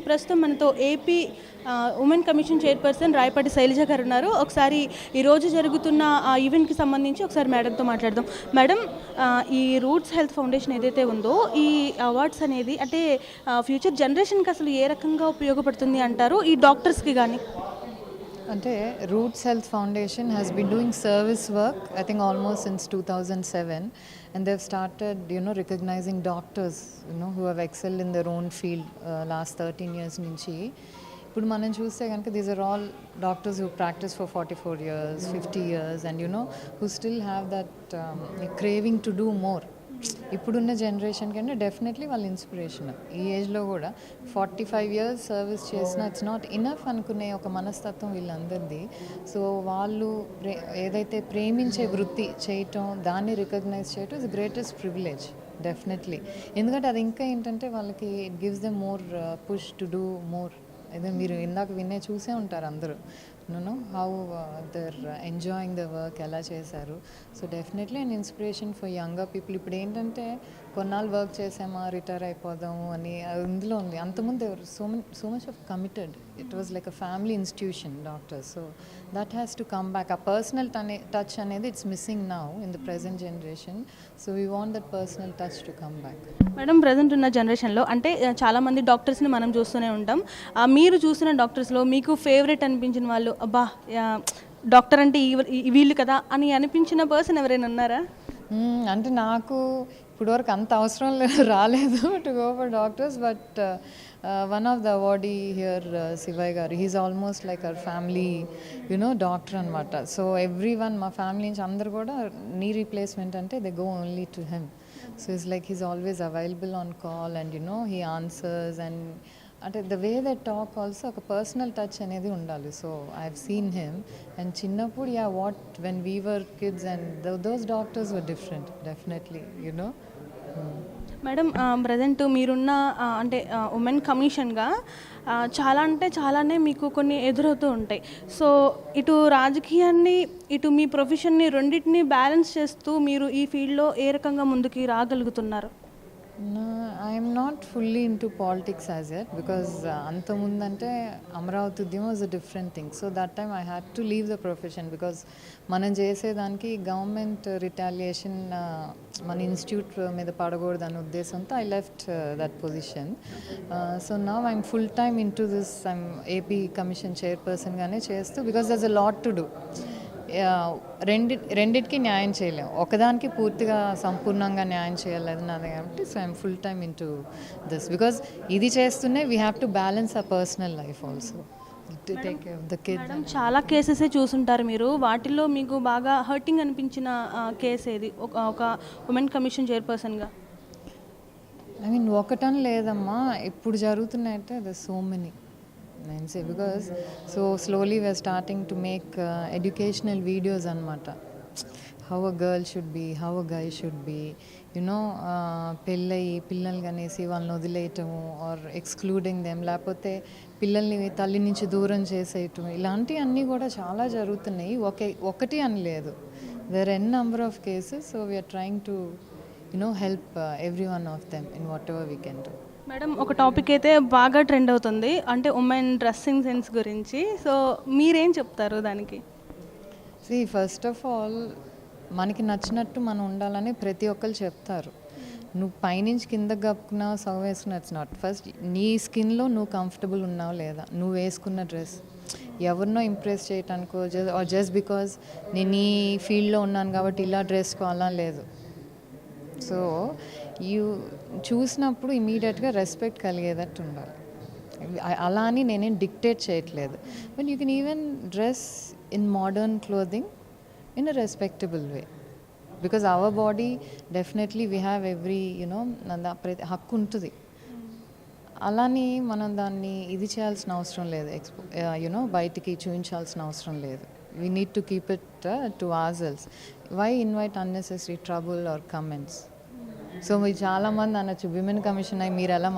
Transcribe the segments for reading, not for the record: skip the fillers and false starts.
ప్రస్తుతం మనతో AP women commission chairperson Rayapati Sailaja గారు ఉన్నారు. ఒకసారి ఈరోజు జరుగుతున్న ఆ ఈవెంట్కి సంబంధించి ఒకసారి మేడంతో మాట్లాడదాం. మేడం, ఈ రూట్స్ హెల్త్ ఫౌండేషన్ ఏదైతే ఉందో ఈ అవార్డ్స్ అనేది అంటే ఫ్యూచర్ జనరేషన్కి అసలు ఏ రకంగా ఉపయోగపడుతుంది అంటారు, ఈ డాక్టర్స్కి కానీ? అంటే roots health foundation has been doing service work I think almost since 2007, and they've started recognizing doctors who have excelled in their own field last 13 years నుంచి. ఇప్పుడు మనం చూస్తే కనుక these are all doctors who practise for 44 years 50 years and who still have that craving to do more. ఇప్పుడున్న generation కంటే definitely వాళ్ళ inspiration. ఈ ఏజ్లో కూడా 45 years సర్వీస్ చేసిన ఇట్స్ నాట్ ఇనఫ్ అనుకునే ఒక మనస్తత్వం వీళ్ళందరిది. సో వాళ్ళు ఏదైతే ప్రేమించే వృత్తి చేయటం, దాన్ని రికగ్నైజ్ చేయటం ఇస్ గ్రేటెస్ట్ ప్రివిలేజ్ డెఫినెట్లీ. ఎందుకంటే అది ఇంకా ఏంటంటే వాళ్ళకి it gives them more push to do more. అదే మీరు ఇందాక చూసే ఉంటారు అందరూ how they're enjoying the work, ఎలా చేశారు. So definitely and inspiration for younger people. ఇప్పుడు ఏంటంటే కొన్నాళ్ళు వర్క్ చేసామా రిటైర్ అయిపోదాము అని ఇందులో ఉంది. అంతకుముందు so much of committed. It was like a family institution doctors. So that has to come back. ఆ పర్సనల్ టచ్ అనేది it's missing now in the present generation. So we want that personal touch to come back. Madam, present ఉన్న జనరేషన్లో అంటే చాలామంది డాక్టర్స్ని మనం చూస్తూనే ఉంటాం. మీరు చూసిన డాక్టర్స్లో మీకు ఫేవరెట్ అనిపించిన వాళ్ళు, అబ్బా డాక్టర్ అంటే వీళ్ళు కదా అని అనిపించిన పర్సన్ ఎవరైనా ఉన్నారా? అంటే నాకు ఇప్పటివరకు అంత అవసరం రాలేదు to go for doctors. But one of the awardee here Sivayya garu, he's almost like our family doctor అనమాట. సో ఎవ్రీ వన్ మా ఫ్యామిలీ నుంచి అందరు కూడా నీ రీప్లేస్మెంట్ అంటే they go only to him. So it's like he's always available on call and he answers. And అంటే the way they talk also ఒక personal touch అనేది ఉండాలి. So I have seen him. And చిన్నప్పుడు when we were kids and those doctors were different definitely madam, present మీరున్న అంటే women కమిషన్గా చాలా అంటే చాలానే మీకు కొన్ని ఎదురవుతూ ఉంటాయి. సో ఇటు రాజకీయాన్ని ఇటు మీ ప్రొఫెషన్ని రెండింటినీ బ్యాలెన్స్ చేస్తూ మీరు ఈ ఫీల్డ్లో ఏ రకంగా ముందుకు రాగలుగుతున్నారు? I'm not fully into politics as yet, because అంతకుముందంటే అమరావతి ఉద్యమం was a different thing. So that time I had to leave the profession because మనం చేసేదానికి గవర్నమెంట్ రిటాలియేషన్ మన ఇన్స్టిట్యూట్ మీద పడకూడదు అనే ఉద్దేశంతో I left that position. So now I'm full time into this. I'm AP commission చైర్పర్సన్గానే చేస్తూ, because there's a lot to do. రెండిటికి న్యాయం చేయలేము, ఒకదానికి పూర్తిగా సంపూర్ణంగా న్యాయం చేయలేదు నాది కాబట్టి. So I'm full time into this because ఇది చేస్తూనే we have to balance a personal life also to take care of the kids. చాలా కేసెసే చూసుంటారు మీరు. వాటిల్లో మీకు బాగా హర్టింగ్ అనిపించిన కేసు ఏది ఒక ఉమెన్ కమిషన్ చైర్పర్సన్గా? ఐ మీన్ ఒకటని లేదమ్మా, ఇప్పుడు జరుగుతున్నాయంటే ద సో మెనీ నేను say because so slowly we're starting to make educational videos అనమాట. How a girl should be, how a guy should be, పెళ్ళయి పిల్లలు అనేసి వాళ్ళని వదిలేయటము ఆర్ ఎక్స్క్లూడింగ్ దెమ్, లేకపోతే పిల్లల్ని తల్లి నుంచి దూరం చేసేయటం, ఇలాంటివన్నీ కూడా చాలా జరుగుతున్నాయి. ఒకటి అని లేదు, there are n number of cases. So we are trying to help every one of them in whatever we can do. Madam, ఒక టాపిక్ అయితే బాగా ట్రెండ్ అవుతుంది, అంటే ఉమెన్ డ్రెస్సింగ్ సెన్స్ గురించి. సో మీరేం చెప్తారు దానికి? ఫస్ట్ ఆఫ్ ఆల్ మనకి నచ్చినట్టు మనం ఉండాలని ప్రతి ఒక్కరు చెప్తారు. నువ్వు పైనుంచి కిందకి కప్పుకున్నావు, సగం వేసుకున్నావు, ఇట్స్ నాట్. ఫస్ట్ నీ స్కిన్లో నువ్వు కంఫర్టబుల్ ఉన్నావు లేదా, నువ్వు వేసుకున్న డ్రెస్ ఎవరినో ఇంప్రెస్ చేయటానికో జస్ట్ బికాజ్ నేను ఈ ఫీల్డ్లో ఉన్నాను కాబట్టి ఇలా డ్రెస్ అలా లేదు. సో చూసినప్పుడు ఇమీడియట్గా రెస్పెక్ట్ కలిగేటట్టు ఉండాలి. అలా అని నేనేం డిక్టేట్ చేయట్లేదు, but you can even dress in modern clothing in a respectable way, because our body definitely we have every ప్రతి హక్కు ఉంటుంది. అలాని మనం దాన్ని ఇది చేయాల్సిన అవసరం లేదు, బయటికి చూపించాల్సిన అవసరం లేదు. We need to keep it to ourselves. Why invite unnecessary trouble or comments? So మీరు చాలామంది అనొచ్చు విమెన్ కమిషన్ అయ్యి మీరు ఎలా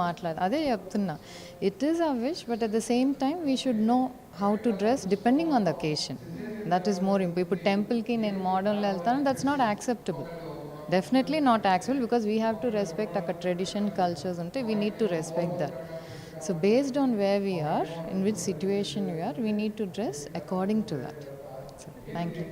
అదే చెప్తున్నా. It is a wish, but at the same time we should know how to dress depending on the occasion. That is more important. ఇప్పుడు టెంపుల్కి నేను మోడర్న్లో వెళ్తాను, that's not acceptable. Definitely not acceptable because we have to respect అక్కడ tradition cultures ఉంటే we need to respect that. So based on where we are, in which situation we are, we need to dress according to that. So, thank you.